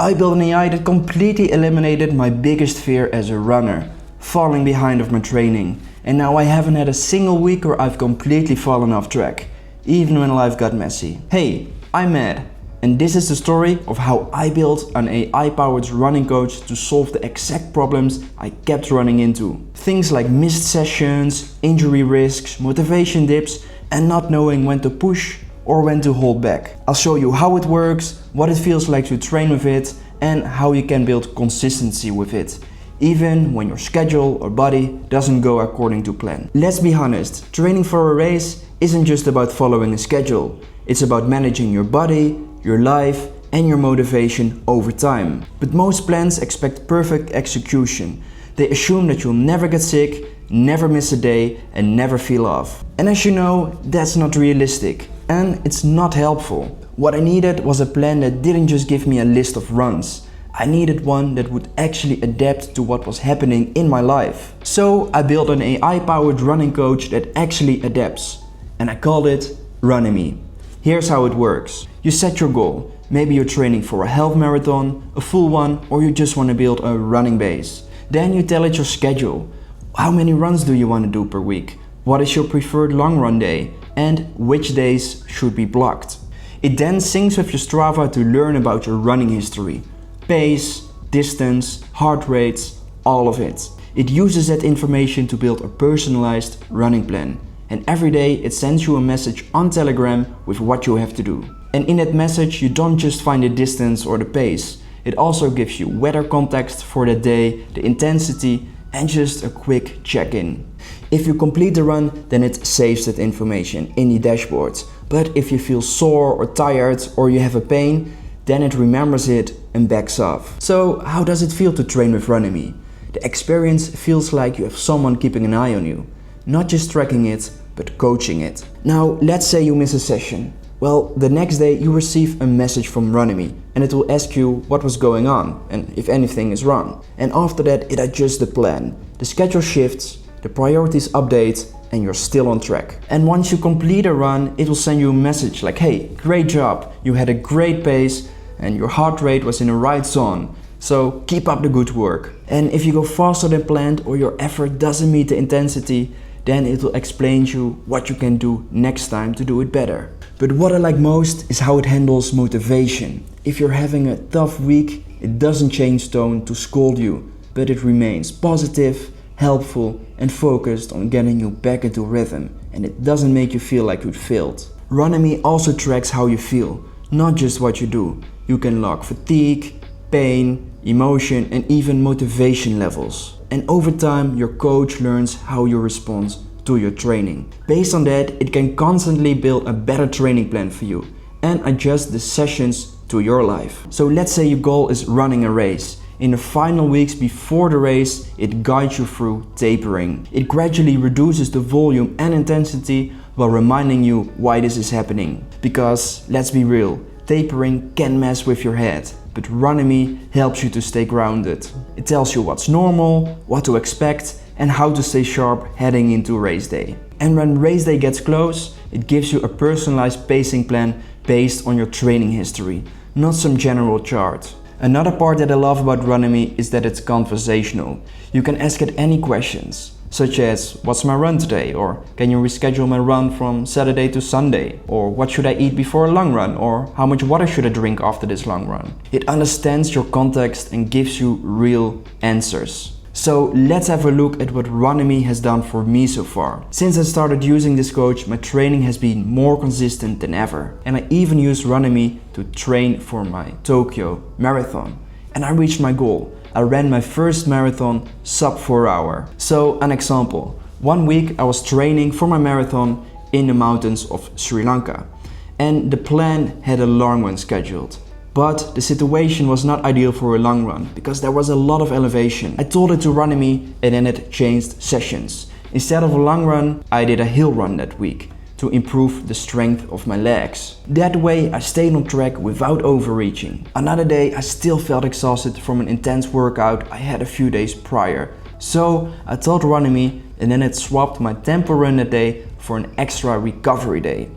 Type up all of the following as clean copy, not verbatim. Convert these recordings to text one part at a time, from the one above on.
I built an AI that completely eliminated my biggest fear as a runner, falling behind of my training. And now I haven't had a single week where I've completely fallen off track, even when life got messy. Hey, I'm Matt, and this is the story of how I built an AI-powered running coach to solve the exact problems I kept running into. Things like missed sessions, injury risks, motivation dips, and not knowing when to push or when to hold back. I'll show you how it works, what it feels like to train with it, and how you can build consistency with it, even when your schedule or body doesn't go according to plan. Let's be honest, training for a race isn't just about following a schedule. It's about managing your body, your life, and your motivation over time. But most plans expect perfect execution. They assume that you'll never get sick, never miss a day, and never feel off. And as you know, that's not realistic, and it's not helpful. What I needed was a plan that didn't just give me a list of runs. I needed one that would actually adapt to what was happening in my life. So I built an AI-powered running coach that actually adapts, and I called it Runami. Here's how it works. You set your goal. Maybe you're training for a half marathon, a full one, or you just want to build a running base. Then you tell it your schedule. How many runs do you want to do per week? What is your preferred long run day? And which days should be blocked? It then syncs with your Strava to learn about your running history. Pace, distance, heart rates, all of it. It uses that information to build a personalized running plan. And every day it sends you a message on Telegram with what you have to do. And in that message you don't just find the distance or the pace. It also gives you weather context for the day, the intensity, and just a quick check-in. If you complete the run, then it saves that information in the dashboard. But if you feel sore or tired or you have a pain, then it remembers it and backs off. So how does it feel to train with Runami? The experience feels like you have someone keeping an eye on you. Not just tracking it, but coaching it. Now, let's say you miss a session. Well, the next day you receive a message from Runami and it will ask you what was going on and if anything is wrong. And after that it adjusts the plan. The schedule shifts, the priorities update, and you're still on track. And once you complete a run, it will send you a message like, hey, great job, you had a great pace and your heart rate was in the right zone. So keep up the good work. And if you go faster than planned or your effort doesn't meet the intensity, then it will explain to you what you can do next time to do it better. But what I like most is how it handles motivation. If you're having a tough week, it doesn't change tone to scold you, but it remains positive, helpful, and focused on getting you back into rhythm, and it doesn't make you feel like you failed. Runami also tracks how you feel, not just what you do. You can log fatigue, pain, emotion, and even motivation levels. And over time, your coach learns how you respond to your training. Based on that, it can constantly build a better training plan for you and adjust the sessions to your life. So let's say your goal is running a race. In the final weeks before the race, it guides you through tapering. It gradually reduces the volume and intensity while reminding you why this is happening. Because, let's be real, tapering can mess with your head. But Runami helps you to stay grounded. It tells you what's normal, what to expect, and how to stay sharp heading into race day. And when race day gets close, it gives you a personalized pacing plan based on your training history, not some general chart. Another part that I love about Runami is that it's conversational. You can ask it any questions, such as what's my run today, or can you reschedule my run from Saturday to Sunday, or what should I eat before a long run, or how much water should I drink after this long run. It understands your context and gives you real answers. So let's have a look at what Runami has done for me so far. Since I started using this coach, my training has been more consistent than ever. And I even used Runami to train for my Tokyo marathon. And I reached my goal. I ran my first marathon sub 4 hour. So an example, one week I was training for my marathon in the mountains of Sri Lanka. And the plan had a long run scheduled. But the situation was not ideal for a long run because there was a lot of elevation. I told it to Runami and then it changed sessions. Instead of a long run, I did a hill run that week to improve the strength of my legs. That way I stayed on track without overreaching. Another day I still felt exhausted from an intense workout I had a few days prior. So I told Runami and then it swapped my tempo run that day for an extra recovery day.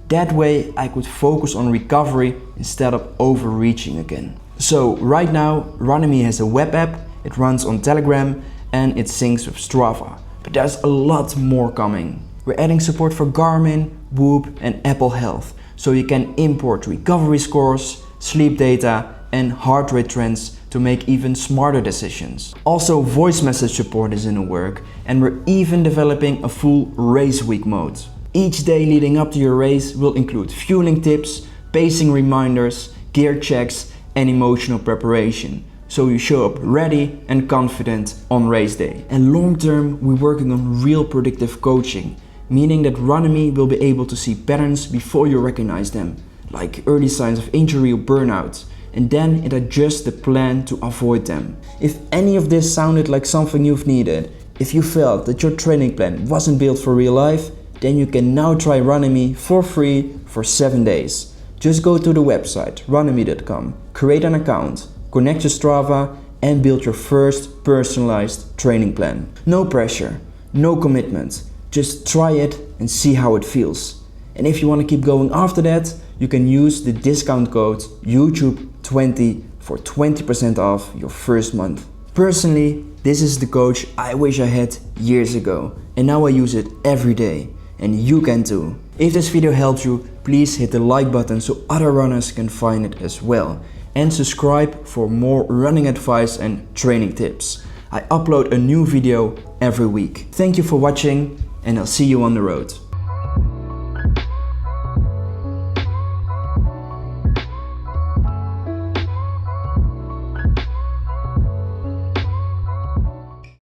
That way I could focus on recovery instead of overreaching again. So right now, Runami has a web app, it runs on Telegram and it syncs with Strava. But there's a lot more coming. We're adding support for Garmin, Whoop and Apple Health, so you can import recovery scores, sleep data and heart rate trends to make even smarter decisions. Also, voice message support is in the work, and we're even developing a full race week mode. Each day leading up to your race will include fueling tips, pacing reminders, gear checks and emotional preparation, so you show up ready and confident on race day. And long term, we're working on real predictive coaching, meaning that Runami will be able to see patterns before you recognize them, like early signs of injury or burnout, and then it adjusts the plan to avoid them. If any of this sounded like something you've needed, if you felt that your training plan wasn't built for real life, then you can now try Runami for free for 7 days. Just go to the website runami.com, create an account, connect to Strava and build your first personalized training plan. No pressure, no commitment, just try it and see how it feels. And if you want to keep going after that, you can use the discount code YouTube20 for 20% off your first month. Personally, this is the coach I wish I had years ago, and now I use it every day, and you can too. If this video helped you, please hit the like button so other runners can find it as well, and subscribe for more running advice and training tips. I upload a new video every week. Thank you for watching, and I'll see you on the road.